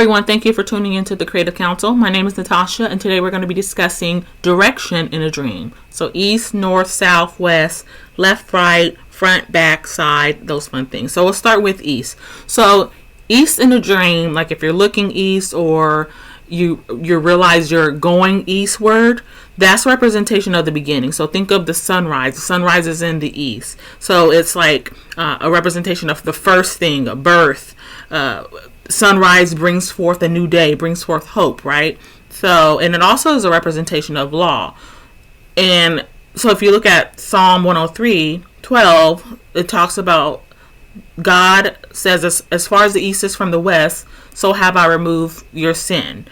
everyone, thank you for tuning into the Creative Council. My name is Natasha, and today we're going to be discussing direction in a dream. So east, north, south, west, left, right, front, back, side, those fun things. So we'll start with east. So east in a dream, like if you're looking east or you realize you're going eastward, that's representation of the beginning. So think of the sunrise. The sunrise is in the east. So it's like a representation of the first thing, a birth. Sunrise brings forth a new day, brings forth hope, right? So, and it also is a representation of law. And so if you look at Psalm 103:12, it talks about God says, as far as the east is from the west, so have I removed your sin.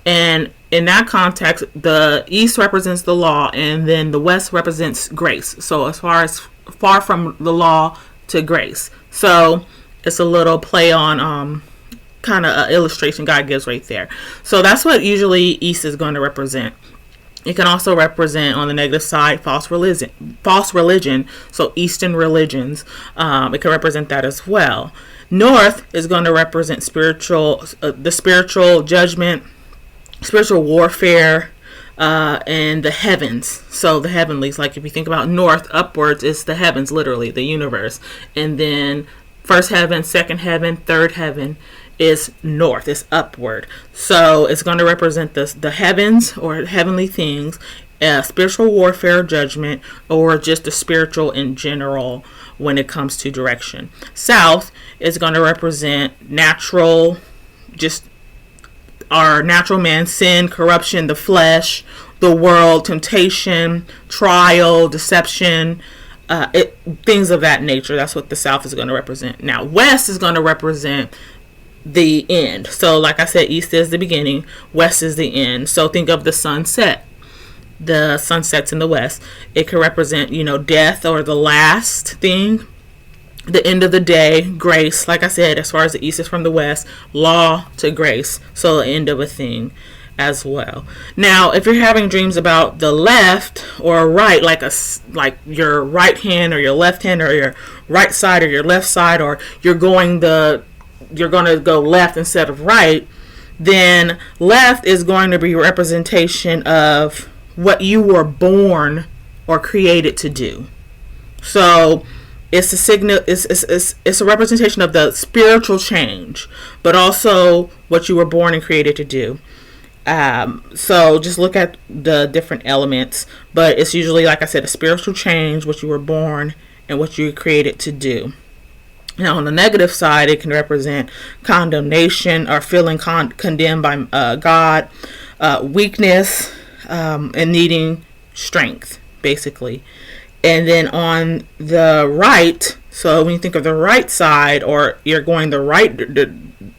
And in that context, the east represents the law, and then the west represents grace. So as far from the law to grace. So it's a little play on kind of illustration God gives right there. So that's what usually east is going to represent. It can also represent, on the negative side, false religion. So Eastern religions, it can represent that as well. North is going to represent the spiritual judgment, spiritual warfare, and the heavens. So the heavenlies, like if you think about north, upwards is the heavens, literally the universe. And then first heaven, second heaven, third heaven is north, is upward. So it's going to represent the heavens or heavenly things, spiritual warfare, judgment, or just the spiritual in general when it comes to direction. South is going to represent natural, just our natural man, sin, corruption, the flesh, the world, temptation, trial, deception, things of that nature. That's what the south is going to represent. Now, west is going to represent the end. So like I said, east is the beginning, west is the end. So think of the sunset. The sunset's in the west. It can represent, death or the last thing, the end of the day, grace. Like I said, as far as the east is from the west, law to grace. So the end of a thing as well. Now, if you're having dreams about the left or right, like your right hand or your left hand or your right side or your left side, or you're going to go left instead of right, then left is going to be representation of what you were born or created to do. So it's a signal. It's a representation of the spiritual change, but also what you were born and created to do. So just look at the different elements, but it's usually, like I said, a spiritual change, what you were born and what you were created to do. Now, on the negative side, it can represent condemnation or feeling condemned by God, weakness, and needing strength, basically. And then on the right, so when you think of the right side, or you're going the right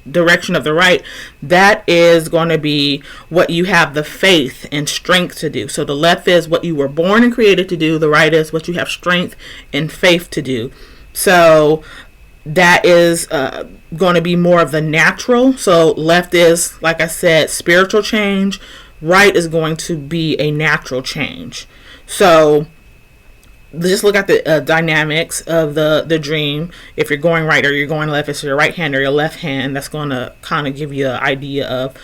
direction of the right, that is going to be what you have the faith and strength to do. So the left is what you were born and created to do. The right is what you have strength and faith to do. So that is going to be more of the natural. So left is, like I said, spiritual change. Right is going to be a natural change. So just look at the dynamics of the dream. If you're going right or you're going left, it's your right hand or your left hand. That's going to kind of give you an idea of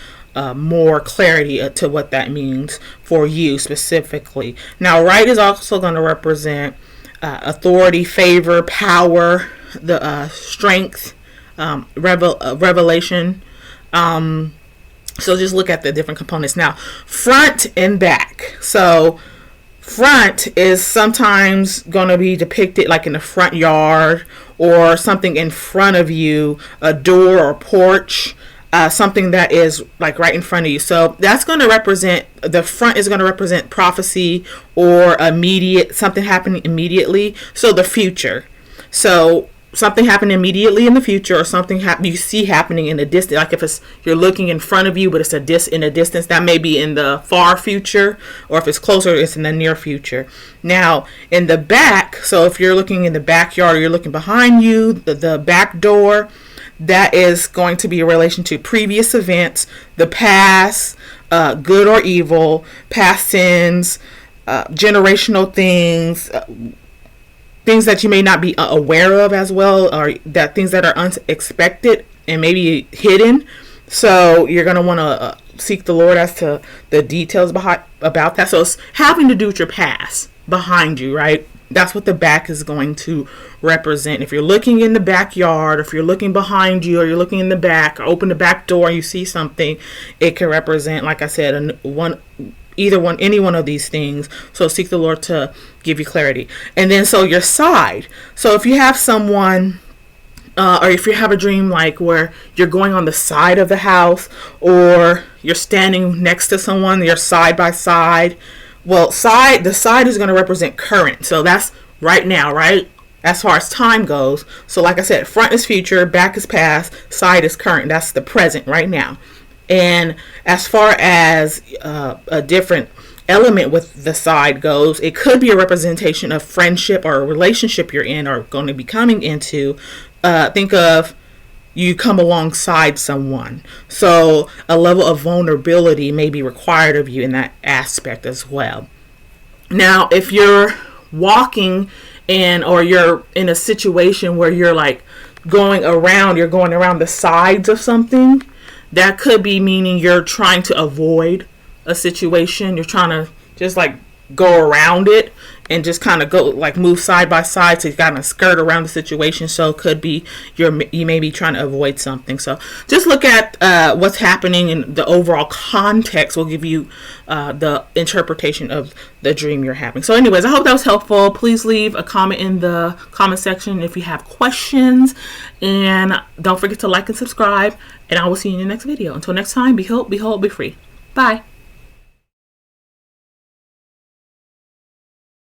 more clarity to what that means for you specifically. Now, right is also going to represent authority, favor, power, the strength, revelation. So just look at the different components. Now, front and back. So front is sometimes going to be depicted like in the front yard or something in front of you, a door or porch, something that is like right in front of you. So that's going to represent, the front is going to represent prophecy or something happening immediately. So the future. So something happened immediately in the future, or something you see happening in the distance. Like if you're looking in front of you, but it's in a distance, that may be in the far future, or if it's closer, it's in the near future. Now, in the back, so if you're looking in the backyard, or you're looking behind you, the back door, that is going to be in relation to previous events, the past, good or evil, past sins, generational things, things that you may not be aware of as well, or that things that are unexpected and maybe hidden, So you're going to want to seek the Lord as to the details about that. So it's having to do with your past behind you, right? That's what the back is going to represent. If you're looking in the backyard, or if you're looking behind you, or you're looking in the back, or open the back door and you see something, it can represent, like I said, any one of these things. So seek the Lord to give you clarity. And then so your side. So if you have someone, or if you have a dream like where you're going on the side of the house, or you're standing next to someone, you're side by side. Well, the side is going to represent current. So that's right now, right? As far as time goes. So like I said, front is future, back is past, side is current. That's the present right now. And as far as a different element with the side goes, it could be a representation of friendship or a relationship you're in or going to be coming into. Think of you come alongside someone. So a level of vulnerability may be required of you in that aspect as well. Now, if you're walking or you're in a situation where you're like going around the sides of something, that could be meaning you're trying to avoid a situation. You're trying to just like go around it and just kind of go like move side by side to kind of skirt around the situation. So it could be you may be trying to avoid something. So just look at what's happening in the overall context will give you the interpretation of the dream you're having. So anyways, I hope that was helpful. Please leave a comment in the comment section if you have questions, and don't forget to like and subscribe, and I will see you in the next video. Until next time, be healed, be whole, be free. Bye.